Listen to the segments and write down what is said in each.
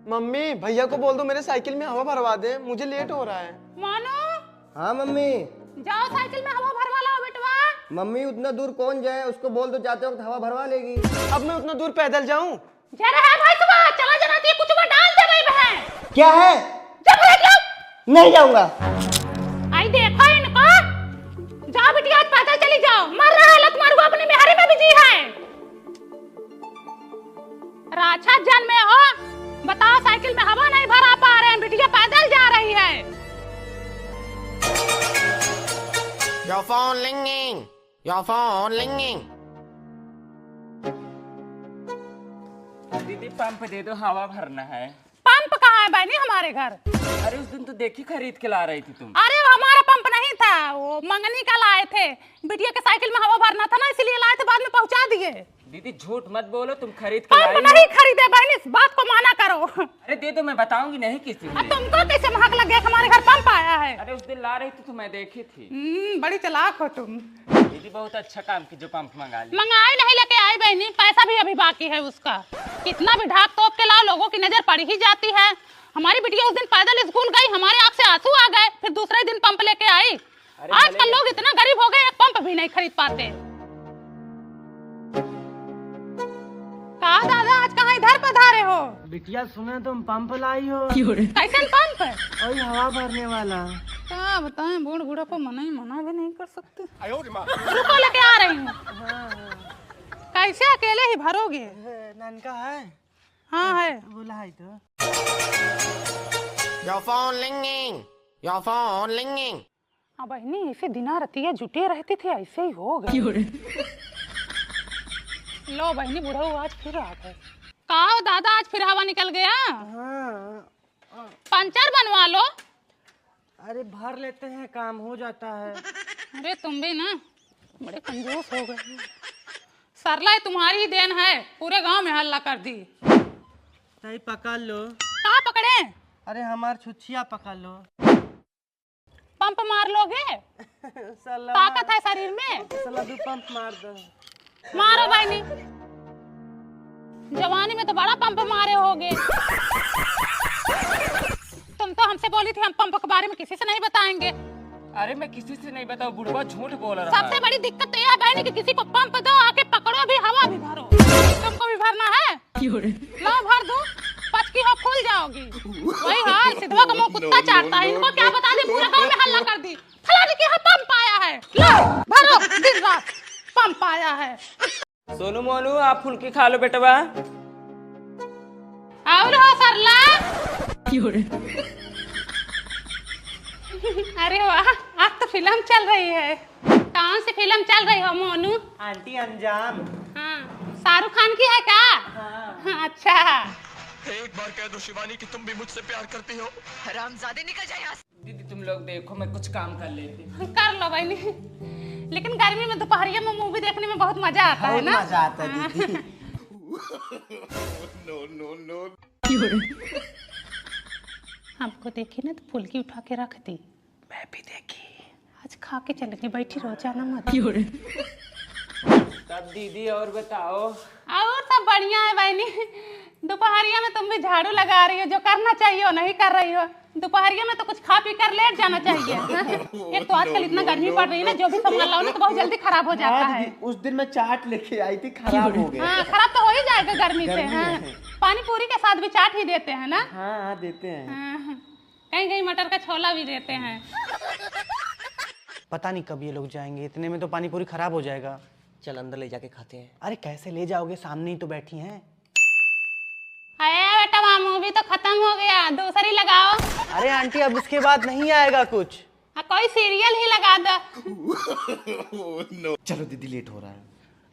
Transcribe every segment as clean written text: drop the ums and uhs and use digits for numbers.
Mummy भैया को बोल दो मेरे साइकिल में हवा भरवा दे, मुझे लेट हो रहा है। मानो हाँ मम्मी। जाओ साइकिल में हवा भरवा लाओ बेटवा। मम्मी उतना दूर कौन जाए, उसको बोल दो जाते वक्त हवा भरवा लेगी। अब मैं उतना दूर पैदल जाऊं? जरा है भाई सुबह चला जरा दी कुछ में डाल दे भाई बहन। क्या है? जब नहीं जाऊंगा। आई देखो इनको। जाओ बिटिया आज पैदल चली जाओ, मर रहा हालत मारूंगा अपनी बिहारी में भी जी है। राछा जन में हो, बताओ साइकिल में हवा नहीं भरा पा रहे हैं, बिटिया पैदल जा रही है। Your phone ringing. Your phone ringing. दीदी पंप दे दो, हवा भरना है। पंप कहाँ है बहनी हमारे घर? अरे उस दिन तो देखी खरीद के ला रही थी तुम। अरे वो हमारा पंप नहीं था, वो मंगनी का लाए थे। बिटिया के साइकिल में हवा भरना था ना, इसलिए लाए थे, बाद में पहुंचा दिए। दीदी झूठ मत बोलो, तुम खरीद के पंप लाई नहीं खरीदे बहनी, इस बात को माना करो। अरे दे दो, मैं बताऊंगी नहीं किसी अब से। तुमको कैसे महक लग गया कि हमारे घर पंप आया है? अरे उस दिन ला रही थी तो मैं देखी थी। बड़ी चालाक हो तुम। दीदी बहुत अच्छा काम की जो पंप मंगा ली। मंगाई नहीं लेके आई बहनी, पैसा भी अभी बाकी है उसका। कितना भी ढाक तोप के लाओ, लोगों की नजर पड़ ही जाती है। हमारी बिटिया उस दिन पैदल स्कूल गई, हमारे आंख से आंसू आ गए, फिर दूसरे दिन पंप लेके आई। आजकल लोग इतना गरीब हो गए, एक पंप भी नहीं खरीद पाते। कहा दादा आज कहाँ इधर पधारे हो? बिटिया सुने तुम पंप लाई हो? कैसन पंप है? वही हवा भरने वाला। क्या बताएं, बूढ़ बूढ़ा को मना भी नहीं कर सकते। रुको लेके आ रही हूँ। कैसे अकेले ही भरोगे? ननका है? हाँ है। बोला है तो। Your phone ringing. Your phone ringing. हाँ बहनी, इसे दिना रतिया जुटे रहती थी, ऐसे ही हो गए। लो बहनी, बूढ़ा आज फिर आ गए। कहा दादा आज फिर हवा निकल गया? हाँ। पंचर बनवा लो। अरे भर लेते हैं, काम हो जाता है। अरे तुम भी ना बड़े कंजूस हो गए। सरला तुम्हारी ही देन है, पूरे गांव में हल्ला कर दी। सही पकड़ लो। कहाँ पकड़े? अरे हमार छुच्छिया पकड़ लो। पंप मार लोगे? ताकत है शरीर में? साला दो पंप मार दो। मारो बहनी, जवानी में तो बड़ा पंप मारे होगे। तुम तो हमसे बोली थी हम पंप के बारे में किसी से नहीं बताएंगे। अरे मैं किसी से नहीं बताऊं, बुढ़वा झूठ बोल रहा है। सबसे बड़ी दिक्कत तो यह है बहनी कि किसी को पंप दो, आके पकड़ो भी, हवा भी भरो। तुमको भी भरना है? लो भर दो, पचकी हो फूल जाओगी। वही हाल सिद्धवा का मुंह कुत्ता चाटता है। इनको क्या बता दे, पूरा गांव में हल्ला कर दी, फलाने के यहाँ पंप आया है। लो भरो, दिन रात पंप आया है। सोनू मोनू आप फुल्की खा लो बेटवा। और हो सरला। अरे वाह, आज तो फिल्म चल रही है। कौन सी फिल्म चल रही हो मोनू? आंटी अंजाम। हाँ, शाहरुख खान की है क्या? हाँ। अच्छा। एक बार कह दो शिवानी कि तुम भी मुझसे प्यार करती हो। हरामजादे निकल जाए यहाँ से। दीदी तुम लोग देखो, मैं कुछ काम कर लेती हूँ। कर लो बहनी, लेकिन गर्मी में दोपहरिया में मूवी देखने में बहुत मजा आता है ना? मजा आता है दीदी। हमको देखी ना तो फुल्की उठा के रख दी। मैं भी देखी। आज खा के चलेंगे, बैठी रहो, जाना मत। तब दीदी और बताओ। और सब बढ़िया है बहनी। दोपहरिया में तुम भी झाड़ू लगा रही हो, जो करना चाहिए वो नहीं कर रही हो। दोपहरिया में तो कुछ खा पी कर लेट जाना चाहिए। एक तो आजकल इतना गर्मी पड़ रही है ना, जो भी सामान लाओ ना तो बहुत जल्दी खराब हो जाता है। उस दिन मैं चाट लेके आई थी, खराब हो गया। हाँ, खराब तो हो ही जाएगा गर्मी से। हाँ, पानी पूरी के साथ भी चाट ही देते हैं ना? हाँ देते हैं। हाँ, कहीं कहीं मटर का छोला भी देते हैं। पता नहीं कब ये लोग जाएंगे, इतने में तो पानी पूरी खराब हो जाएगा। चल अंदर ले जाके खाते हैं। अरे कैसे ले जाओगे, सामने ही तो बैठी हैं। अरे बेटा वहाँ मूवी तो खत्म हो गया, दूसरी लगाओ। अरे आंटी अब इसके बाद नहीं आएगा कुछ। कोई सीरियल ही लगा दो। चलो दीदी लेट हो रहा है।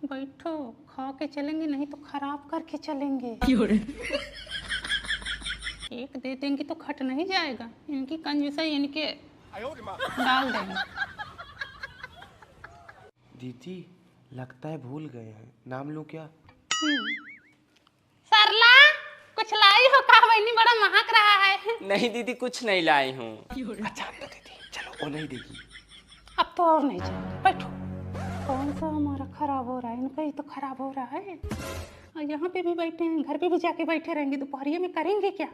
बैठो, खा के चलेंगे, नहीं तो खराब करके चलेंगे। एक दे देंगे तो खट नहीं जाएगा, इनकी कंजूसाई इनके डाल देंगे। दीदी लगता है भूल गए हैं, नाम लो क्या? सरला कुछ लाई हो का? बहनी बड़ा महक रहा है। नहीं दीदी कुछ नहीं लाई हूँ। अच्छा तो दीदी चलो, वो नहीं देगी। अब तो और नहीं जाएंगे, बैठो। कौन सा हमारा खराब हो रहा है, इनका ही तो खराब हो रहा है। और यहाँ पे भी बैठे हैं, घर पे भी जाके बैठे रहेंगे, दोपहरिया में करेंगे क्या?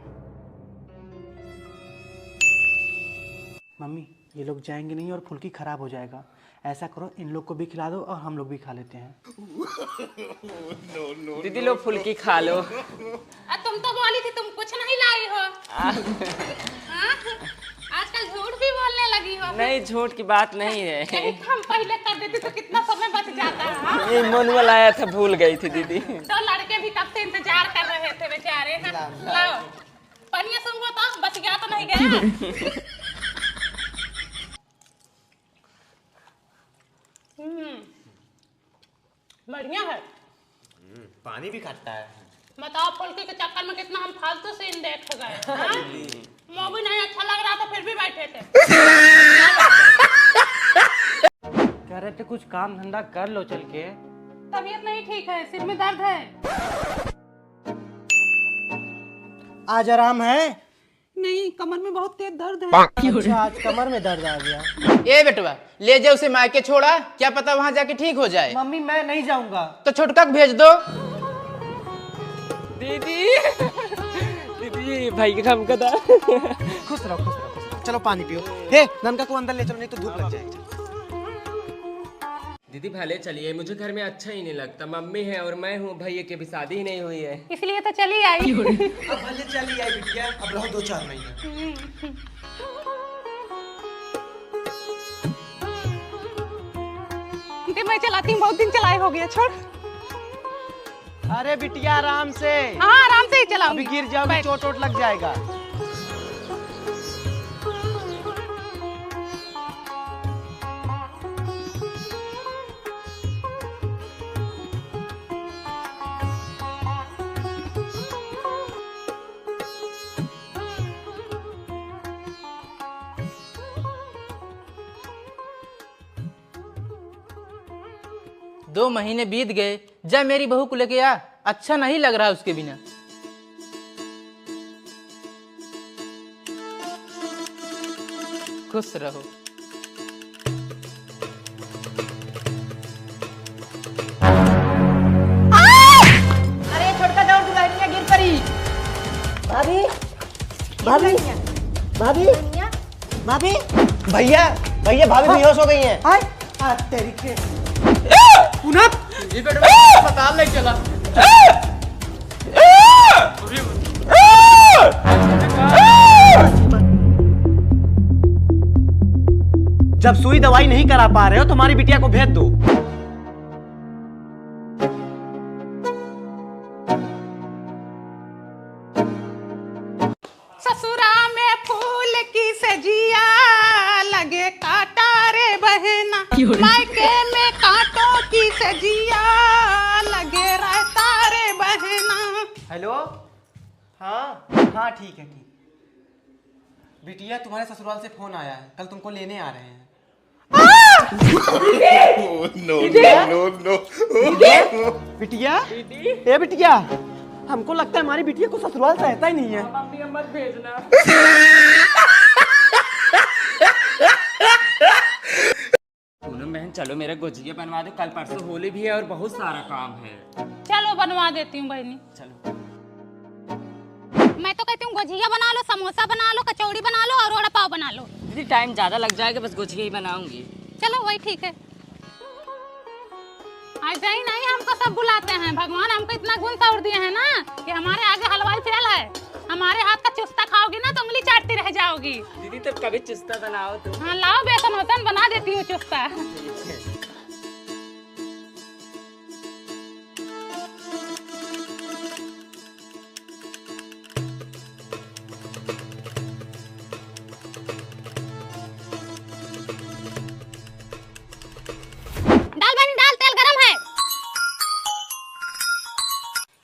मम्मी ये लोग जाएंगे नहीं और फुल्की खराब हो जाएगा। ऐसा करो इन लोग को भी खिला दो और हम लोग भी खा लेते हैं। दीदी लो फुल्की खा लो। तुम तो बोली थी तुम कुछ नहीं लाई हो। हाँ? आजकल झूठ भी बोलने लगी हो। नहीं झूठ की बात नहीं है। यही काम पहले कर देती तो कितना समय बच जाता है। हाँ? ये मनवल आया था भूल गई थी दीदी। तो लड़के भी कब से इंतजार कर रहे थे बेचारे। लाओ पनिया सुंगो तो बच गया तो नहीं गया। बढ़िया है। पानी भी खट्टा है। बताओ फुल्की के चक्कर में कितना हम फालतू सीन देख गए। मूवी नहीं अच्छा लग रहा था फिर भी बैठे थे। कह रहे थे कुछ काम धंधा कर लो चल के। तबीयत नहीं ठीक है, सिर में दर्द है। आज आराम है? नहीं कमर में बहुत तेज दर्द है। अच्छा आज कमर में दर्द आ गया। ए बेटवा ले जाओ उसे मायके छोड़ा, क्या पता वहाँ जाके ठीक हो जाए। मम्मी मैं नहीं जाऊंगा। तो छोटका को भेज दो। दीदी दीदी भाई का काम कर। खुश रहो खुश रहो खुश रहो। चलो पानी पियो। हे ननका को अंदर ले चलो नहीं तो धूप लग जाएगी। दीदी भले चलिए, मुझे घर में अच्छा ही नहीं लगता। मम्मी है और मैं हूँ, भैया की भी शादी ही नहीं हुई है। इसलिए तो चली आई। अब भले चली आई बिटिया, अब रहो 2-4 महीने। मैं चलाती हूँ, बहुत दिन चलाए हो गया, छोड़। अरे बिटिया आराम से। हाँ आराम से ही चलाऊंगी। अभी गिर जाओगी चोट वोट लग जाएगा। दो महीने बीत गए, जब मेरी बहू को लेके आ, अच्छा नहीं लग रहा उसके बिना। खुश रहो। अरे छोटका दौड़ तू लाइटिया गिर पड़ी। भाभी भाभी भाभी भाभी भैया भैया भाभी बेहोश हो गई हैं। हाय आज तेरी के जी बेटा अस्पताल ले चला। जब सुई दवाई नहीं करा पा रहे हो तो हमारी बिटिया को भेज दो। ससुरा में फूल की सजिया लगे काटा रे बहना, मायके में कांटों की सजिया लगे रहता रे बहना। हेलो हाँ हाँ ठीक है ठीक। बिटिया तुम्हारे ससुराल से फोन आया है, कल तुमको लेने आ रहे हैं। बिटिया ए बिटिया हमको लगता है हमारी बिटिया को ससुराल से रहता ही नहीं है। मम्मी मत भेजना। पूनम बहन चलो मेरा गुजिया बनवा दो, कल परसों होली भी है और बहुत सारा काम है। चलो बनवा देती हूँ बहनी। चलो मैं तो कहती हूँ गुजिया बना लो, समोसा बना लो, कचौड़ी बना लो और वड़ा पाव बना लो। दीदी टाइम ज्यादा लग जाएगा, बस गुजिया ही बनाऊंगी। चलो वही ठीक है। ऐसे ही नहीं हमको सब बुलाते हैं, भगवान हमको इतना गुण तोड़ दिए हैं ना कि हमारे आगे हलवाई फेल है। हमारे हाथ का चुस्ता खाओगी ना तो उंगली चाटती रह जाओगी। दीदी तब कभी चुस्ता बनाओ तुम। हाँ लाओ बेसन वसन बना देती हूँ चुस्ता। दाल बनी, दाल तेल गरम है।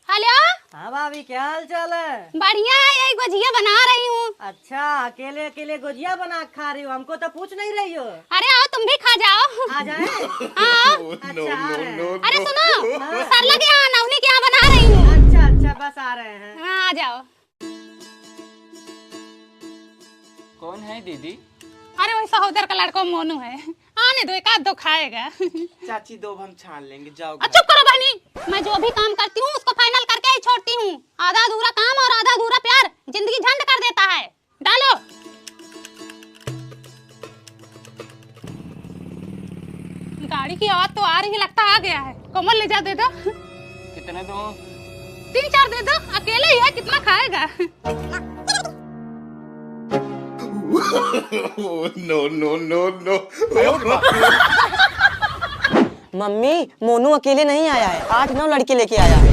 हेलो हाँ भाभी क्या हाल चाल है? बढ़िया है, यही गुजिया बना रही हूँ। अच्छा अकेले अकेले गुजिया बना के खा रही हो, हमको तो पूछ नहीं रही हो। अरे आओ तुम भी खा जाओ। आ जाए? आओ। अच्छा आ रहे हैं। अरे सुनो सरला के यहाँ नवनी के यहाँ बना रही हूँ। अच्छा अच्छा बस आ रहे हैं। हाँ आ जाओ। कौन है दीदी? अरे वही सहोदर का लड़का मोनू है, आने दो, एक आध दो खाएगा। चाची दो हम छान लेंगे, जाओ चुप करो बहनी, मैं जो भी काम करती हूँ उसको फाइनल करके ही छोड़ती हूँ। आधा अधूरा काम और आधा अधूरा प्यार जिंदगी झंड कर देता है। डालो। गाड़ी की आवाज तो आ रही है, लगता आ गया है। कोमल ले जा, दे दो। कितने दो? 3-4 दे दो, अकेले ही है, कितना खाएगा? मम्मी मोनू अकेले नहीं आया है, 8-9 लड़के लेके आया है।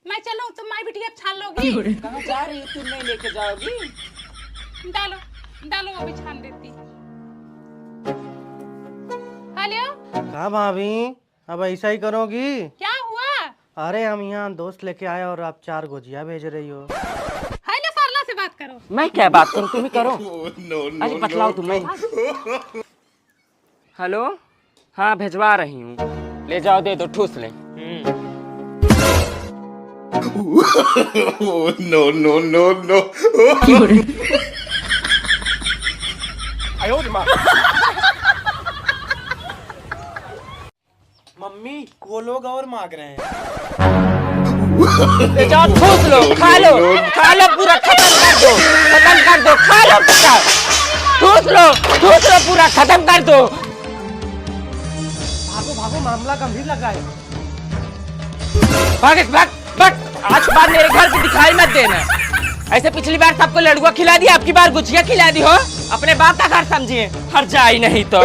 मैं चलूं, तुम माई बिटिया छान लोगी? कहाँ जा रही हो? तुम नहीं लेके जाओगी? डालो डालो, वो भी छान देती। हेलो, कहाँ भाभी, अब ऐसा ही करोगी? क्या हुआ? अरे हम यहाँ दोस्त लेके आए और आप 4 गुजिया भेज रही हो। हेलो, सरला से बात करो। मैं क्या बात करूं, तुम ही करो। अरे बतलाओ तुम्हें। हेलो, हाँ भेजवा रही हूँ, ले जाओ, दे दो, ठूस ले। मम्मी वो लोग और मांग रहे हैं। ले जाओ, ठूस लो, खा लो, पूरा खत्म कर दो, खा लो पूरा, ठूस लो, पूरा खत्म कर दो। भागो भागो, मामला गंभीर लगा है। भाग, आज बार मेरे घर की दिखाई मत देना। ऐसे पिछली बार सबको लड़ुआ खिला दिया, आपकी बार गुजिया खिला दी हो। अपने बाप का घर समझिए, हर जाई नहीं तो।